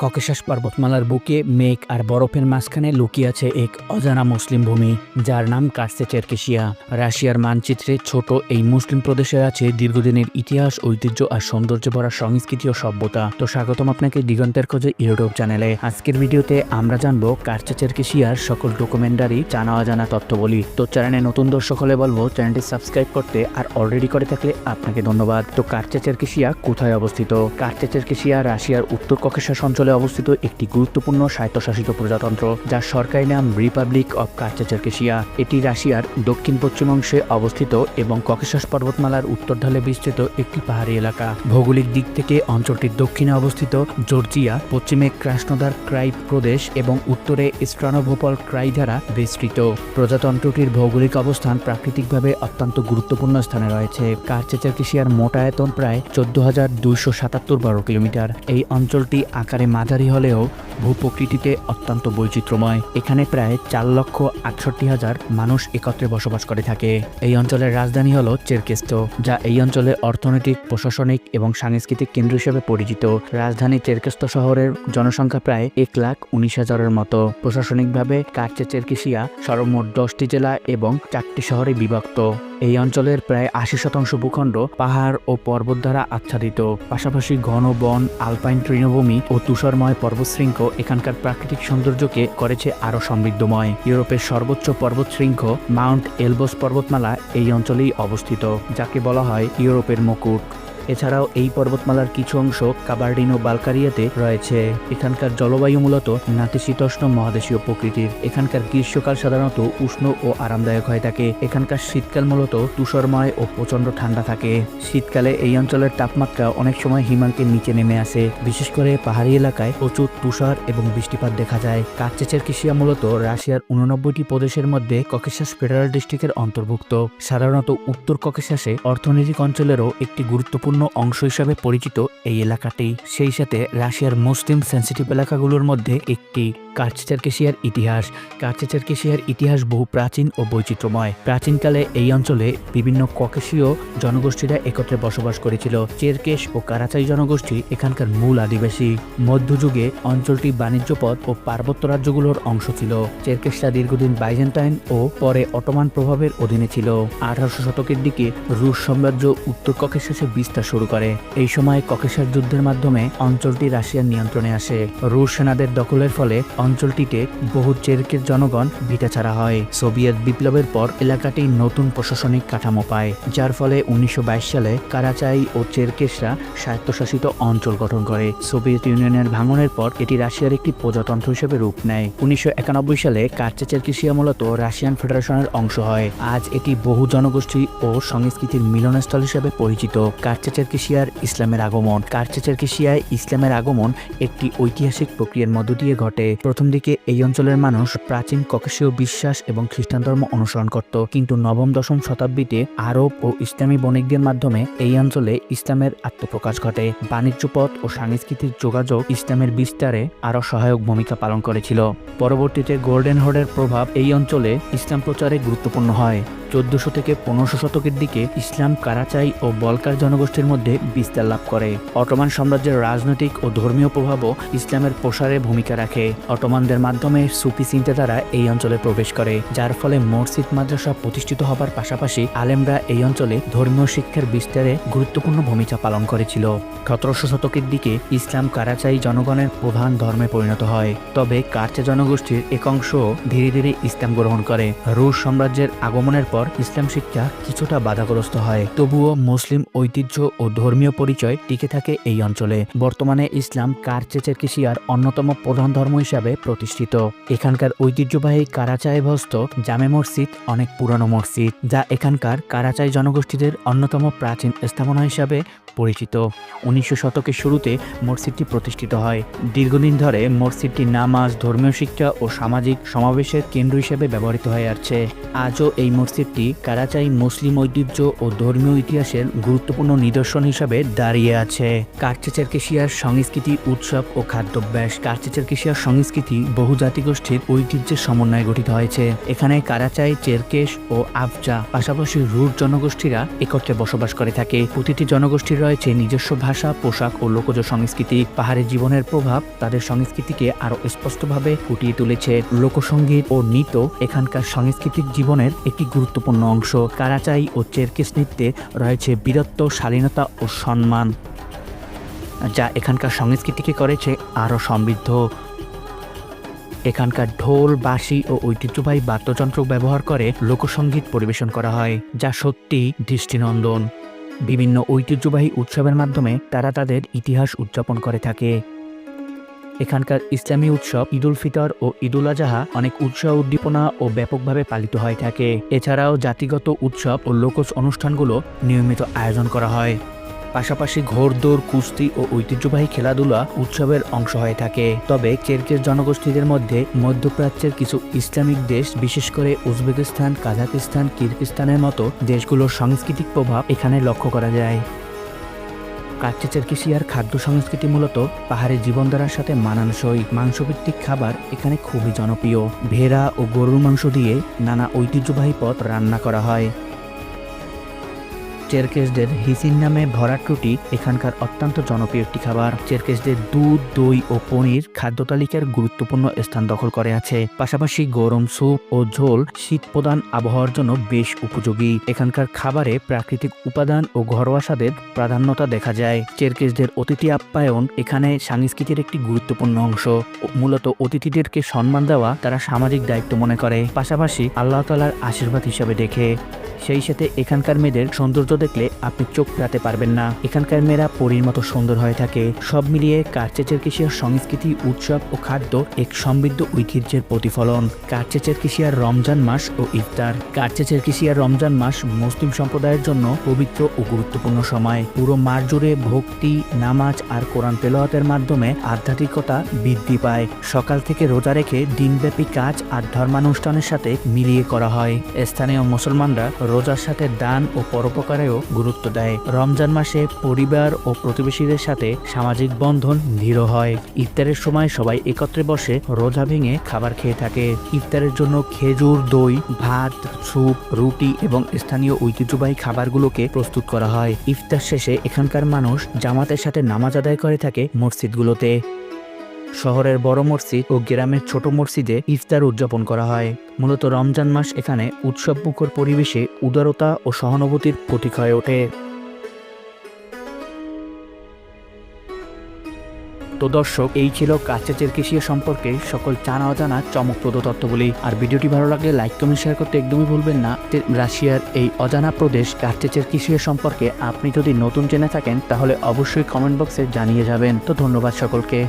Caucasus পর্বতমালার বুকে মেঘ আর বরফের মাঝখানে লুকিয়ে আছে এক অজানা মুসলিম ভূমি, যার নাম কার্সেচেরকেশিয়া। রাশিয়ার মানচিত্রে ছোট এই মুসলিম প্রদেশে আছে দীর্ঘদিনের ইতিহাস, ঐতিহ্য আর সৌন্দর্য ভরা সংস্কৃতি ও সভ্যতা। তো স্বাগতম আপনাকে দিগন্তের খোঁজে ইউটিউব চ্যানেলে। আজকের ভিডিওতে আমরা জানবো কার্সেচেরকেশিয়ার সকল ডকুমেন্টারি জানা অজানা তথ্যবলী। তো চ্যানেলে নতুন দর্শক হলে বলবো চ্যানেলটি সাবস্ক্রাইব করতে, আর অলরেডি করে থাকলে আপনাকে ধন্যবাদ। তো কার্সেচেরকেশিয়া কোথায় অবস্থিত? কার্সেচেরকেশিয়া রাশিয়ার উত্তর ককেশাস অঞ্চলে অবস্থিত একটি গুরুত্বপূর্ণ স্বায়ত্তশাসিত প্রজাতন্ত্র, যার সরকারি নাম রিপাবলিক অব কার্সেচেরকেশিয়া। এটি রাশিয়ার দক্ষিণ পশ্চিম অংশে অবস্থিত এবং ককেশাস পর্বতমালার উত্তর ঢালে বিস্তৃত একটি পাহাড়ি এলাকা। ভৌগোলিক দিক থেকে অঞ্চলটির দক্ষিণে অবস্থিত জর্জিয়া, পশ্চিমে ক্রাসনোদার ক্রাই প্রদেশ এবং উত্তরে স্ট্রানোভোপল ক্রাই দ্বারা বিস্তৃত। প্রজাতন্ত্রটির ভৌগোলিক অবস্থান প্রাকৃতিকভাবে অত্যন্ত গুরুত্বপূর্ণ স্থানে রয়েছে। কার্সেচেরকেশিয়ার মোট আয়তন প্রায় 14,277 বর্গ কিলোমিটার। এই অঞ্চলটি আকারে মাঝারি হলেও ভূপ্রকৃতিতে অত্যন্ত বৈচিত্র্যময়। এখানে প্রায় 4,68,000 মানুষ একত্রে বসবাস করে থাকে। এই অঞ্চলের রাজধানী হল চেরকেস্ত, যা এই অঞ্চলে অর্থনৈতিক, প্রশাসনিক এবং সাংস্কৃতিক কেন্দ্র হিসেবে পরিচিত। রাজধানী চেরকেস্ত শহরের জনসংখ্যা প্রায় 1,19,000-এর মতো। প্রশাসনিকভাবে কার্সেচেরকেশিয়া সর্বমোট 10টি জেলা এবং 4টি শহরে বিভক্ত। এই অঞ্চলের প্রায় 80% ভূখণ্ড পাহাড় ও পর্বত দ্বারা আচ্ছাদিত। পাশাপাশি ঘন বন, আলপাইন তৃণভূমি ও তুষারময় পর্বতশৃঙ্গ এখানকার প্রাকৃতিক সৌন্দর্যকে করেছে আরও সমৃদ্ধময়। ইউরোপের সর্বোচ্চ পর্বতশৃঙ্গ মাউন্ট এলবোস পর্বতমালা এই অঞ্চলেই অবস্থিত, যাকে বলা হয় ইউরোপের মুকুট। এছাড়াও এই পর্বতমালার কিছু অংশ কাবার্ডিনো-বালকারিয়াতে রয়েছে। এখানকার জলবায়ু মূলত নাতিশীতোষ্ণ মহাদেশীয় প্রকৃতির। এখানকার গ্রীষ্মকাল সাধারণত উষ্ণ ও আরামদায়ক হয়ে থাকে। এখানকার শীতকাল মূলত তুষারময় ও প্রচণ্ড ঠান্ডা থাকে। শীতকালে এই অঞ্চলের তাপমাত্রা অনেক সময় হিমাঙ্কের নিচে নেমে আসে। বিশেষ করে পাহাড়ি এলাকায় প্রচুর তুষার এবং বৃষ্টিপাত দেখা যায়। কার্সেচেরকেশিয়া মূলত রাশিয়ার 89টি প্রদেশের মধ্যে ককেশাস ফেডারেল ডিস্ট্রিক্টের অন্তর্ভুক্ত। সাধারণত উত্তর ককেশাসে অর্থনৈতিক অঞ্চলেরও একটি গুরুত্বপূর্ণ অংশ হিসাবে পরিচিত এই এলাকাটি। সেই সাথে রাশিয়ার মুসলিম সেন্সিটিভ এলাকাগুলোর মধ্যে একটি। কার্সেচেরকেশিয়ার ইতিহাস। কার্সেচেরকেশিয়ার ইতিহাস বহু প্রাচীন ও বৈচিত্র্যময়। প্রাচীনকালে এই অঞ্চলে বিভিন্ন ককেশীয় জনগোষ্ঠীরা একত্রে বসবাস করেছিল। চেরকেশ ও কারাচাই জনগোষ্ঠী এখানকার মূল আদিবাসী। মধ্যযুগে অঞ্চলটি বাণিজ্য পথ ও পার্বত্য রাজ্যগুলোর অংশ ছিল। চেরকেশরা দীর্ঘদিন বাইজেন্টাইন ও পরে অটোমান প্রভাবের অধীনে ছিল। 1800 শতকের দিকে রুশ সাম্রাজ্য উত্তর ককেশাসে বিস্তার শুরু করে। এই সময় ককেশাস যুদ্ধের মাধ্যমে অঞ্চলটি রাশিয়ার নিয়ন্ত্রণে আসে। রুশ সেনাদের দখলের ফলে অঞ্চলটিতে বহু চেরকের জনগণ ভিটা ছাড়া হয়। সোভিয়েত বিপ্লবের পর এলাকাটি নতুন প্রশাসনিক কাঠামো পায়, যার ফলে 1922 সালে কারাচাই ও চেরকেশরা স্বায়ত্তশাসিত অঞ্চল গঠন করে। সোভিয়েত ইউনিয়নের ভাঙনের পর এটি রাশিয়ার একটি প্রজাতন্ত্র হিসেবে রূপ নেয়। 1991 সালে কার্সেচেরকেশিয়া মূলত রাশিয়ান ফেডারেশনের অংশ হয়। আজ এটি বহু জনগোষ্ঠী ও সংস্কৃতির মিলনস্থল হিসেবে পরিচিত। কার্সেচেরকেশিয়ার ইসলামের আগমন। কার্সেচেরকেশিয়ায় ইসলামের আগমন একটি ঐতিহাসিক প্রক্রিয়ার মধ্য দিয়ে ঘটে। প্রথম দিকে এই অঞ্চলের মানুষ প্রাচীন ককেশীয় বিশ্বাস এবং খ্রিস্টান ধর্ম অনুসরণ করত, কিন্তু নবম-দশম শতাব্দীতে আরব ও ইসলামী বণিকদের মাধ্যমে এই অঞ্চলে ইসলামের আত্মপ্রকাশ ঘটে। বাণিজ্য পথ ও সাংস্কৃতিক যোগাযোগ ইসলামের বিস্তারে আরও সহায়ক ভূমিকা পালন করেছিল। পরবর্তীতে গোল্ডেন হর্ডের প্রভাব এই অঞ্চলে ইসলাম প্রচারে গুরুত্বপূর্ণ হয়। 1400 থেকে 1500 শতকের দিকে ইসলাম কারাচাই ও বলকার জনগোষ্ঠীর মধ্যে বিস্তার লাভ করে। অটোমান সাম্রাজ্যের রাজনৈতিক ও ধর্মীয় প্রভাবও ইসলামের প্রসারে ভূমিকা রাখে। অটোমানদের মাধ্যমে সুফি চিন্তাধারা এই অঞ্চলে প্রবেশ করে, যার ফলে মসজিদ মাদ্রাসা প্রতিষ্ঠিত হবার পাশাপাশি আলেমরা এই অঞ্চলে ধর্মীয় শিক্ষার বিস্তারে গুরুত্বপূর্ণ ভূমিকা পালন করেছিল। 1700 শতকের দিকে ইসলাম কারাচাই জনগণের প্রধান ধর্মে পরিণত হয়, তবে কার্চে জনগোষ্ঠীর এক অংশ ধীরে ধীরে ইসলাম গ্রহণ করে। রুশ সাম্রাজ্যের আগমনের পর ইসলাম শিক্ষা কিছুটা বাধাগ্রস্ত হয়, তবুও মুসলিম ঐতিহ্য ও ধর্মীয় পরিচয় টিকে থাকে এই অঞ্চলে। বর্তমানে ইসলাম কার্সেচেরকেশিয়ার অন্যতম প্রধান ধর্ম হিসাবে প্রতিষ্ঠিত। এখানকার ঐতিহ্যবাহী কারাচাইভস্ত জামে মসজিদ অনেক পুরানো মসজিদ, যা এখানকার কারাচাই জনগোষ্ঠীদের অন্যতম প্রাচীন স্থাপনা হিসাবে পরিচিত। 1900 শতকের শুরুতে মসজিদটি প্রতিষ্ঠিত হয়। দীর্ঘদিন ধরে মসজিদটি নামাজ, ধর্মীয় শিক্ষা ও সামাজিক সমাবেশের কেন্দ্র হিসেবে ব্যবহৃত হয়ে আসছে। আজও এই মসজিদটি কারাচাই মুসলিম ঐতিহ্য ও ধর্মীয় ইতিহাসের গুরুত্বপূর্ণ নিদর্শন হিসাবে দাঁড়িয়ে আছে। কার্সেচেরকেশিয়ার সংস্কৃতি, উৎসব ও খাদ্যাভ্যাস। কার্সেচেরকেশিয়ার সংস্কৃতি বহু জাতিগোষ্ঠীর ঐতিহ্যের সমন্বয়ে গঠিত হয়েছে। এখানে কারাচাই, চেরকেশ ও আবজা পাশাপাশি রুশ জনগোষ্ঠীরা একত্রে বসবাস করে থাকে। প্রতিটি জনগোষ্ঠীর রয়েছে নিজস্ব ভাষা, পোশাক ও লোকজ সংস্কৃতি। পাহাড়ি জীবনের প্রভাব তাদের সংস্কৃতিকে আরও স্পষ্টভাবে ফুটিয়ে তুলেছে। লোকসঙ্গীত ও নৃত্য এখানকার সাংস্কৃতিক জীবনের একটি গুরুত্বপূর্ণ অংশ। কারাচাই ও চেরকেস নৃত্যে রয়েছে বীরত্ব, শালীনতা ও সম্মান, যা এখানকার সংস্কৃতিকে করেছে আরও সমৃদ্ধ। এখানকার ঢোল, বাঁশি ও ঐতিহ্যবাহী বাদ্যযন্ত্র ব্যবহার করে লোকসঙ্গীত পরিবেশন করা হয়, যা সত্যি দৃষ্টিনন্দন। বিভিন্ন ঐতিহ্যবাহী উৎসবের মাধ্যমে তারা তাদের ইতিহাস উদযাপন করে থাকে। এখানকার ইসলামী উৎসব ঈদুল ফিতর ও ঈদুল আজহা অনেক উৎসাহ, উদ্দীপনা ও ব্যাপকভাবে পালিত হয়ে থাকে। এছাড়াও জাতিগত উৎসব ও লোকজ অনুষ্ঠানগুলো নিয়মিত আয়োজন করা হয়। পাশাপাশি ঘোড়দৌড়, কুস্তি ও ঐতিহ্যবাহী খেলাধুলা উৎসবের অংশ হয়ে থাকে। তবে চেরকেস জনগোষ্ঠীদের মধ্যে মধ্যপ্রাচ্যের কিছু ইসলামিক দেশ, বিশেষ করে উজবেকিস্তান, কাজাকিস্তান, কিরগিজস্তানের মতো দেশগুলোর সাংস্কৃতিক প্রভাব এখানে লক্ষ্য করা যায়। কাচ্চি চেরকেশিয়ার খাদ্য সংস্কৃতি মূলত পাহাড়ি জীবনধারার সাথে মানানসই। মাংসভিত্তিক খাবার এখানে খুবই জনপ্রিয়। ভেড়া ও গরুর মাংস দিয়ে নানা ঐতিহ্যবাহী পদ রান্না করা হয়। চেরকেসদের হিসিন নামে ভরাট রুটি এখানকার অত্যন্ত জনপ্রিয় একটি খাবার। চেরকেসদের দুধ, দই ও পনির খাদ্য তালিকার গুরুত্বপূর্ণ স্থান দখল করে আছে। পাশাপাশি গরম স্যুপ ও ঝোল শীত প্রধান আবহাওয়ার জন্য বেশ উপযোগী। এখানকার খাবারে প্রাকৃতিক উপাদান ও ঘরোয়া স্বাদের প্রাধান্যতা দেখা যায়। চেরকেসদের অতিথি আপ্যায়ন এখানে সংস্কৃতির একটি গুরুত্বপূর্ণ অংশ। মূলত অতিথিদেরকে সম্মান দেওয়া তারা সামাজিক দায়িত্ব মনে করে, পাশাপাশি আল্লাহ তাআলার আশীর্বাদ হিসাবে দেখে। সেই সাথে এখানকার মেয়েদের সৌন্দর্য দেখলে আপনি চোখ ফেরাতে পারবেন না। এখানকার মেয়েরা পরীর মতো সুন্দর হয়ে থাকে। সব মিলিয়ে কাচ্চি চেরকেশিয়ার সংস্কৃতি, উৎসব ও খাদ্য এক সমৃদ্ধ ঐতিহ্যের প্রতিফলন। কাচ্চি চেরকেশিয়ার রমজান মাস ও ইফতার। কাচ্চি চেরকেশিয়ার রমজান মাস মুসলিম সম্প্রদায়ের জন্য পবিত্র ও গুরুত্বপূর্ণ সময়। পুরো মাস জুড়ে ভক্তি, নামাজ আর কোরআন তেলাওয়াতের মাধ্যমে আধ্যাত্মিকতা বৃদ্ধি পায়। সকাল থেকে রোজা রেখে দিনব্যাপী কাজ আর ধর্মানুষ্ঠানের সাথে মিলিয়ে করা হয়। স্থানীয় মুসলমানরা রোজার সাথে দান ও পরোপকারেও গুরুত্ব দেয়। রমজান মাসে পরিবার ও প্রতিবেশীদের সাথে সামাজিক বন্ধন দৃঢ় হয়। ইফতারের সময় সবাই একত্রে বসে রোজা ভেঙে খাবার খেয়ে থাকে। ইফতারের জন্য খেজুর, দই, ভাত, স্যুপ, রুটি এবং স্থানীয় ঐতিহ্যবাহী খাবারগুলোকে প্রস্তুত করা হয়। ইফতার শেষে এখানকার মানুষ জামাতের সাথে নামাজ আদায় করে থাকে মসজিদগুলোতে। শহরের বড় মসজিদ ও গ্রামের ছোট মসজিদে ইফতার উদযাপন করা হয়। মূলত রমজান মাস এখানে উৎসবমুখর পরিবেশে উদারতা ও সহানুভূতির প্রতীক হয়ে ওঠে। তো দর্শক, এই ছিল কাচ্চি চেরকেশিয়া সম্পর্কে সকল জানা অজানা চমকপ্রদ তথ্যগুলি। আর ভিডিওটি ভালো লাগলে লাইক, কমেন্ট, শেয়ার করতে একদমই ভুলবেন না। রাশিয়ার এই অজানা প্রদেশ কাচ্চি চেরকেশিয়া সম্পর্কে আপনি যদি নতুন জেনে থাকেন তাহলে অবশ্যই কমেন্ট বক্সে জানিয়ে যাবেন। তো ধন্যবাদ সকলকে।